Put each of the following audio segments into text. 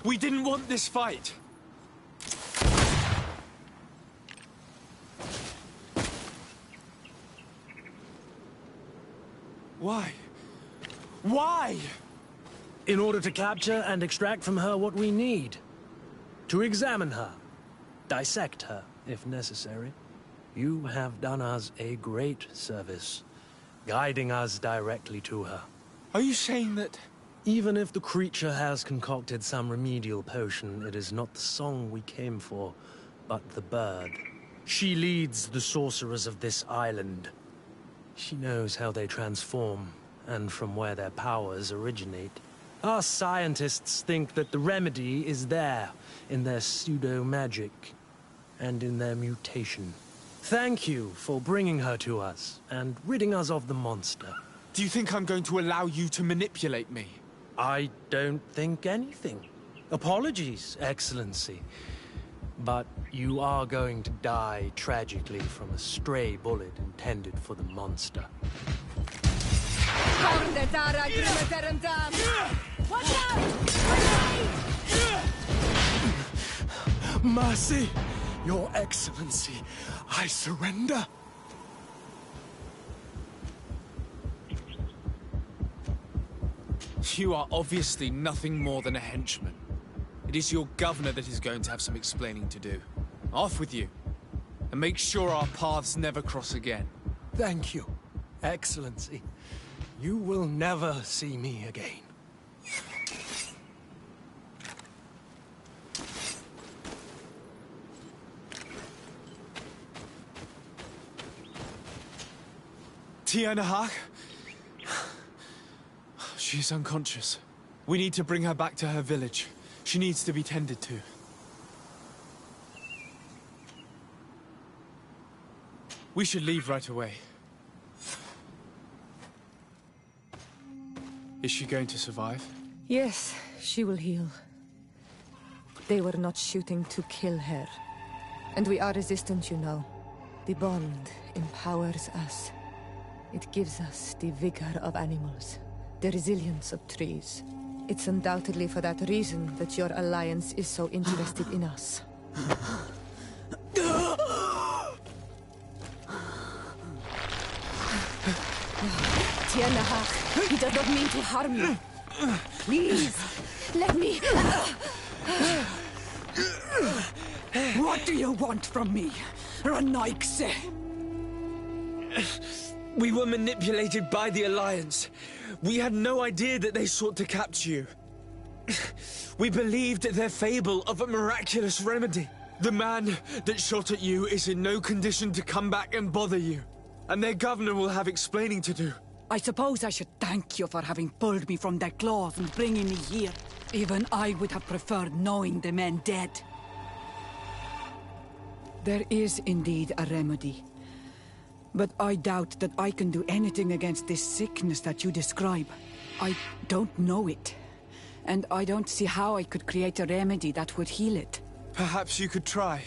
We didn't want this fight. Why? Why? In order to capture and extract from her what we need. To examine her. Dissect her, if necessary. You have done us a great service, guiding us directly to her. Are you saying that... Even if the creature has concocted some remedial potion, it is not the song we came for, but the bird. She leads the sorcerers of this island. She knows how they transform, and from where their powers originate. Our scientists think that the remedy is there, in their pseudo-magic, and in their mutation. Thank you for bringing her to us, and ridding us of the monster. Do you think I'm going to allow you to manipulate me? I don't think anything. Apologies, Excellency. But you are going to die tragically from a stray bullet intended for the monster. Watch out! Mercy, Your Excellency, I surrender. You are obviously nothing more than a henchman. It is your governor that is going to have some explaining to do. Off with you, and make sure our paths never cross again. Thank you, Excellency. You will never see me again. Tianahak? She is unconscious. We need to bring her back to her village. She needs to be tended to. We should leave right away. Is she going to survive? Yes, she will heal. They were not shooting to kill her. And we are resistant, you know. The bond empowers us. It gives us the vigor of animals, the resilience of trees. It's undoubtedly for that reason that your alliance is so interested in us. Tianahak, he does not mean to harm you. Please, let me... What do you want from me, Ranaikse? We were manipulated by the Alliance. We had no idea that they sought to capture you. We believed their fable of a miraculous remedy. The man that shot at you is in no condition to come back and bother you. And their governor will have explaining to do. I suppose I should thank you for having pulled me from their claws and bringing me here. Even I would have preferred knowing the men dead. There is indeed a remedy. But I doubt that I can do anything against this sickness that you describe. I don't know it. And I don't see how I could create a remedy that would heal it. Perhaps you could try.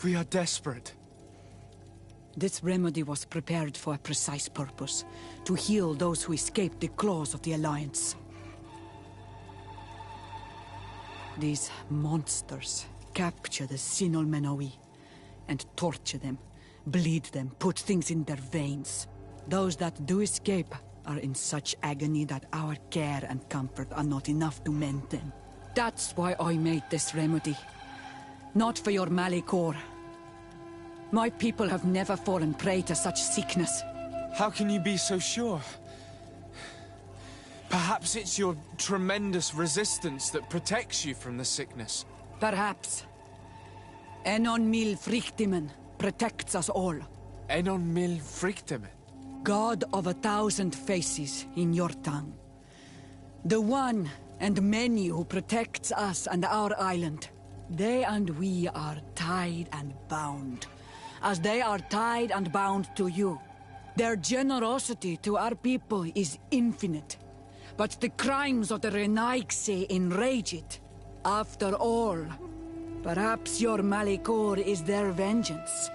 We are desperate. This remedy was prepared for a precise purpose. To heal those who escaped the claws of the Alliance. These monsters capture the Sinol Menoi and torture them, bleed them, put things in their veins. Those that do escape are in such agony that our care and comfort are not enough to mend them. That's why I made this remedy. Not for your Malikor. My people have never fallen prey to such sickness. How can you be so sure? Perhaps it's your tremendous resistance that protects you from the sickness. Perhaps. Enon Mil Frictimen protects us all. Enon Mil Frictimen? God of 1,000 faces in your tongue. The one and many who protects us and our island. They and we are tied and bound, as they are tied and bound to you. Their generosity to our people is infinite, but the crimes of the Renaigse enrage it. After all, perhaps your Malikor is their vengeance.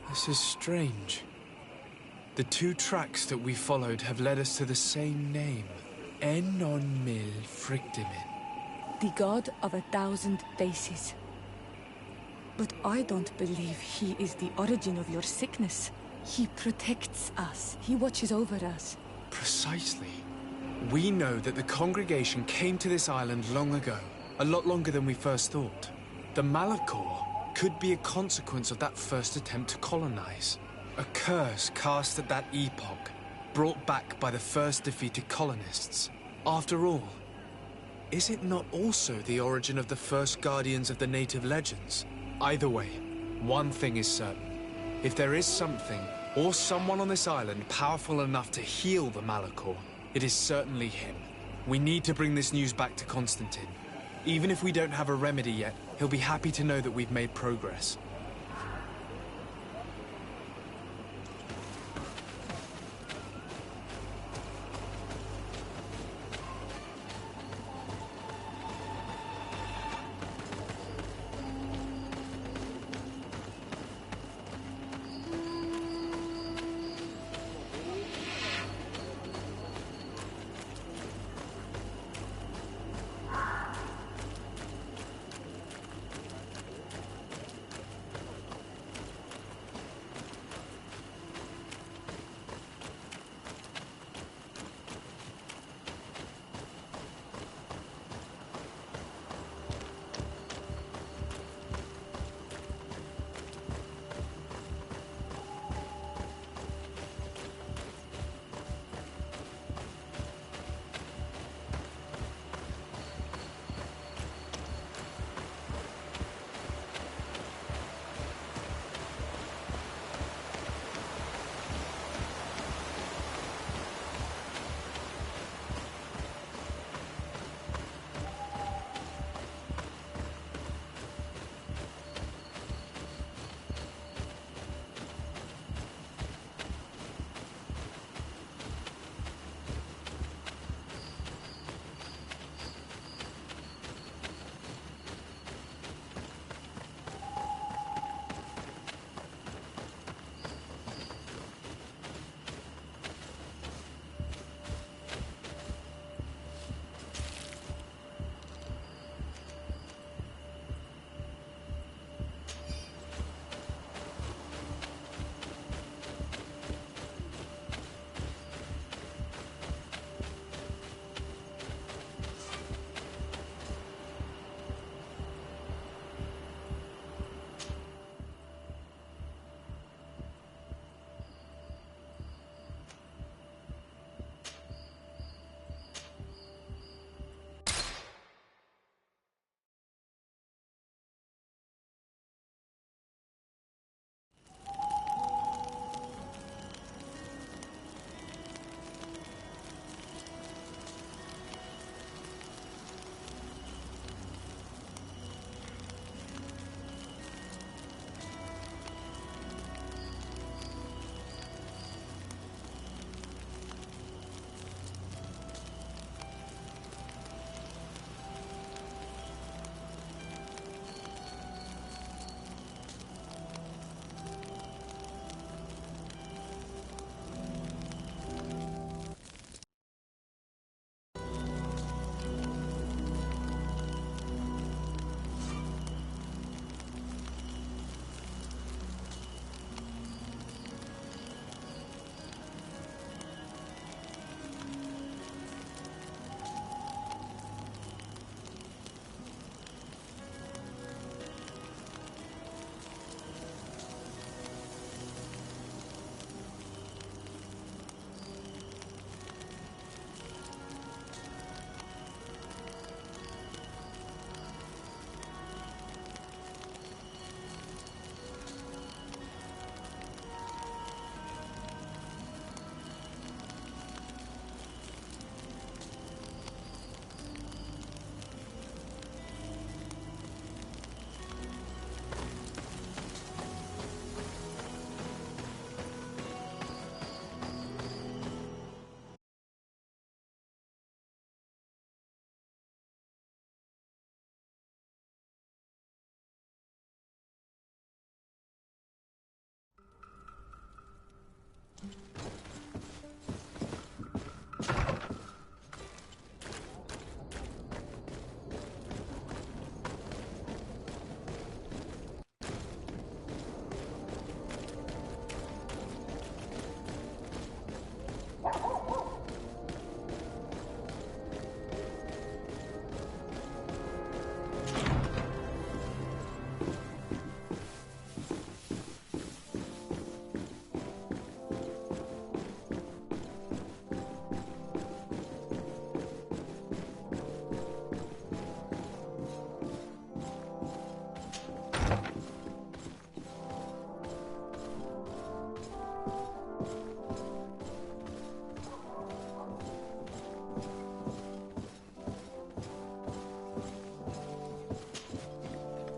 This is strange. The two tracks that we followed have led us to the same name. Enon Mil Frictimen. The god of 1,000 faces. But I don't believe he is the origin of your sickness. He protects us. He watches over us. Precisely. We know that the congregation came to this island long ago. A lot longer than we first thought. The Malakor could be a consequence of that first attempt to colonize. A curse cast at that epoch, brought back by the first defeated colonists. After all, is it not also the origin of the first guardians of the native legends? Either way, one thing is certain. If there is something, or someone on this island powerful enough to heal the Malakor, it is certainly him. We need to bring this news back to Constantine. Even if we don't have a remedy yet, he'll be happy to know that we've made progress.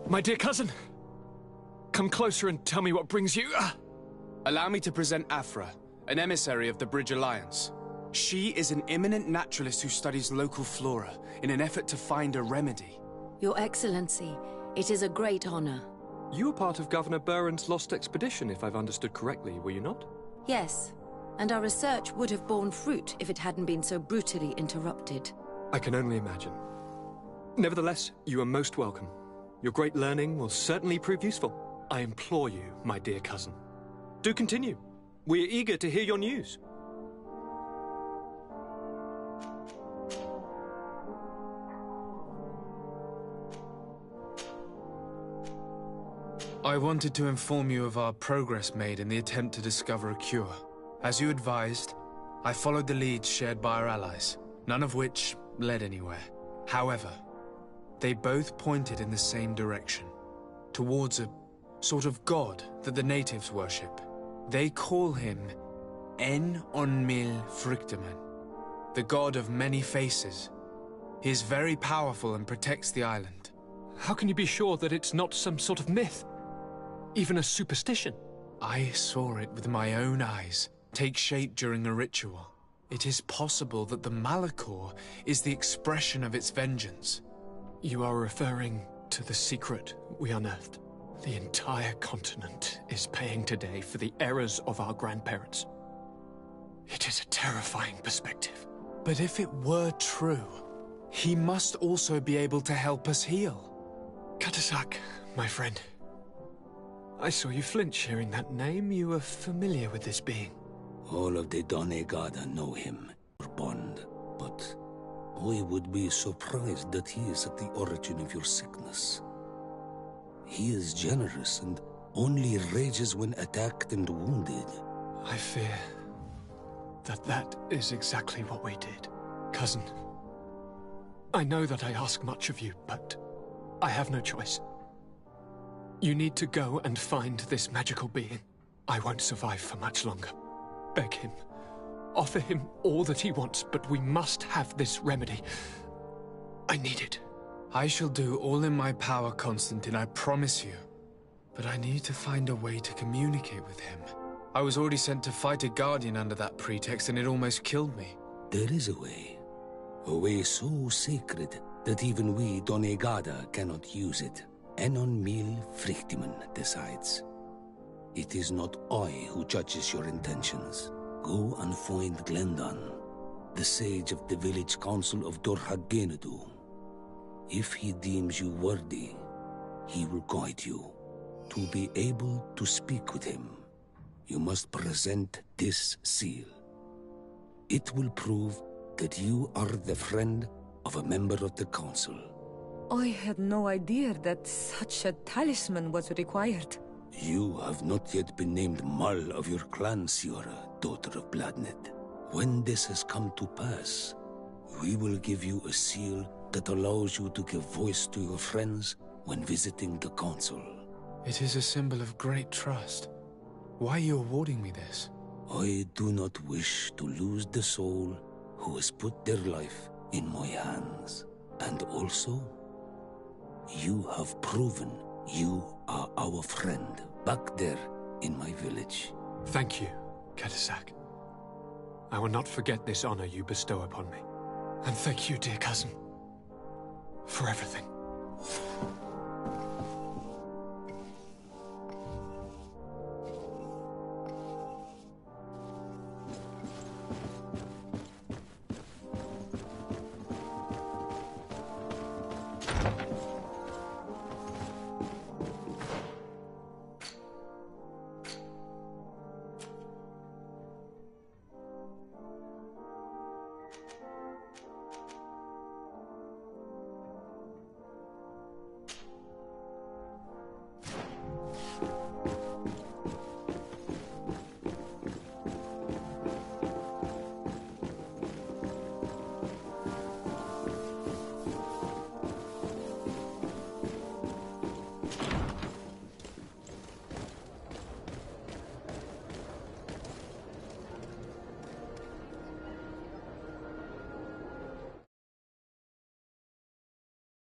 My dear cousin, come closer and tell me what brings you... Allow me to present Afra, an emissary of the Bridge Alliance. She is an eminent naturalist who studies local flora in an effort to find a remedy. Your Excellency, it is a great honor. You were part of Governor Buren's lost expedition, if I've understood correctly, were you not? Yes, and our research would have borne fruit if it hadn't been so brutally interrupted. I can only imagine. Nevertheless, you are most welcome. Your great learning will certainly prove useful. I implore you, my dear cousin. Do continue. We are eager to hear your news. I wanted to inform you of our progress made in the attempt to discover a cure. As you advised, I followed the leads shared by our allies, none of which led anywhere. However, they both pointed in the same direction, towards a sort of god that the natives worship. They call him En-on-mil-Frichteman, the god of many faces. He is very powerful and protects the island. How can you be sure that it's not some sort of myth? Even a superstition? I saw it with my own eyes take shape during a ritual. It is possible that the Malachor is the expression of its vengeance. You are referring to the secret we unearthed. The entire continent is paying today for the errors of our grandparents. It is a terrifying perspective. But if it were true, he must also be able to help us heal. Katasak, my friend. I saw you flinch hearing that name. You are familiar with this being. All of the Donegada know him, Bond, but I would be surprised that he is at the origin of your sickness. He is generous and only rages when attacked and wounded. I fear that is exactly what we did. Cousin, I know that I ask much of you, but I have no choice. You need to go and find this magical being. I won't survive for much longer. Beg him. Offer him all that he wants, but we must have this remedy. I need it. I shall do all in my power, Constantine, I promise you. But I need to find a way to communicate with him. I was already sent to fight a Guardian under that pretext, and it almost killed me. There is a way so sacred that even we Donegada cannot use it. En-on-mil-Frichteman decides. It is not I who judges your intentions. Go and find Glendan, the sage of the village council of Dorhagenedu. If he deems you worthy, he will guide you. To be able to speak with him, you must present this seal. It will prove that you are the friend of a member of the council. I had no idea that such a talisman was required. You have not yet been named Mal of your clan, Siora, daughter of Bladnet. When this has come to pass, we will give you a seal that allows you to give voice to your friends when visiting the council. It is a symbol of great trust. Why are you awarding me this? I do not wish to lose the soul who has put their life in my hands. And also, you have proven you are our friend back there in my village. Thank you, Katasak. I will not forget this honor you bestow upon me. And thank you, dear cousin, for everything.